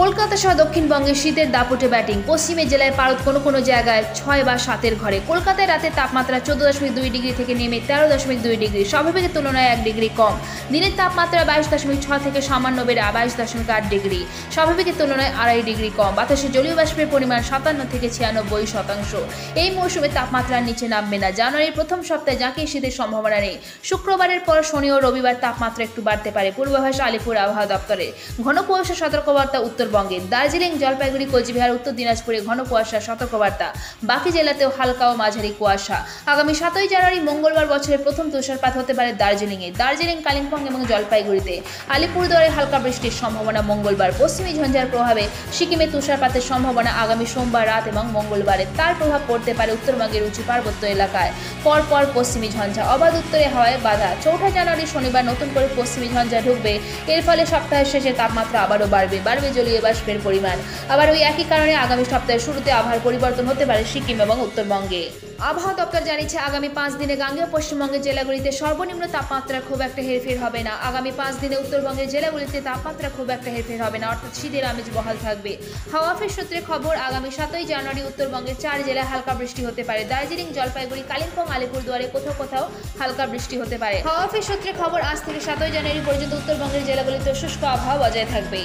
কলকাতা সহ দক্ষিণবঙ্গে শীতের দাপটে ব্যাটিং। পশ্চিমের জেলায় পারদ কোনো কোনো জায়গায় 6 বা 7-এর ঘরে। কলকাতায় রাতের তাপমাত্রা 14.2 ডিগ্রি থেকে নেমে 13.2 ডিগ্রি, স্বাভাবিকের তুলনায় 1 ডিগ্রি কম। দিনের তাপমাত্রা 22.6 থেকে সামান্য বেড়ে 22.8 ডিগ্রি, স্বাভাবিকের তুলনায় 2.5 ডিগ্রি কম। বাতাসে জলীয় বাষ্পের পরিমাণ 57 থেকে 96%। এই মৌসুমে তাপমাত্রার নিচে নামবে না। জানুয়ারির প্রথম সপ্তাহে জাঁকিয়ে শীতের সম্ভাবনা নেই। শুক্রবারের পর শনি ও রবিবার তাপমাত্রা একটু বাড়তে পারে, পূর্বাভাস আলিপুর আবহাওয়া দপ্তরের। ঘন কুয়াশা সতর্কবার্তা উত্তরবঙ্গে। দার্জিলিং, জলপাইগুড়ি, কোচবিহার, উত্তর দিনাজপুরে ঘন কুয়াশা সতর্কবার্তা। বাকি জেলাতেও হালকা ও মাঝারি কুয়াশা। আগামী 7 জানুয়ারি মঙ্গলবার বছরের প্রথম তুষারপাত হতে পারে দার্জিলিংয়ে। দার্জিলিং, কালিম্পং এবং জলপাইগুড়িতে। আলিপুরদুয়ারে হালকা বৃষ্টির সম্ভাবনা মঙ্গলবার। পশ্চিমী ঝঞ্ঝার প্রভাবে সিকিমে তুষারপাতের সম্ভাবনা আগামী সোমবার রাত এবং মঙ্গলবারে। তার প্রভাব পড়তে পারে উত্তরবঙ্গের উঁচু পার্বত্য এলাকায়। পরপর পশ্চিমী ঝঞ্ঝা, অবাধ উত্তরে হাওয়ায় বাধা। 4 জানুয়ারি শনিবার নতুন করে পশ্চিমী ঝঞ্ঝা ঢুকবে। এর ফলে সপ্তাহের শেষে তাপমাত্রা আবারও বাড়বে জলীয় বাষ্পের পরিমাণ। আবার ওই একই কারণে আগামী সপ্তাহের শুরুতে আবহাওয়ার পরিবর্তন হতে পারে সিকিম এবং উত্তরবঙ্গে। আবহাওয়া দপ্তর জানিয়েছে আগামী 5 দিনে গাঙ্গেয় পশ্চিমবঙ্গের জেলাগুলিতে সর্বনিম্ন তাপমাত্রা খুব একটা হেরফের হবে না। আগামী 5 দিনে উত্তরবঙ্গের জেলাগুলিতে তাপমাত্রা খুব একটা হেরফের হবে না, অর্থাৎ শীতের আমেজ বহাল থাকবে। হাওয়া অফিস সূত্রে খবর, আগামী 7 জানুয়ারি উত্তরবঙ্গের 4 জেলায় হালকা বৃষ্টি হতে পারে। দার্জিলিং, জলপাইগুড়ি, কালিম্পং, আলিপুরদুয়ারে কোথাও কোথাও হালকা বৃষ্টি হতে পারে। হাওয়া অফিস সূত্রে খবর, আজ থেকে 7 জানুয়ারি পর্যন্ত উত্তরবঙ্গের জেলাগুলিতে শুষ্ক আবহাওয়া বজায় থাকবে।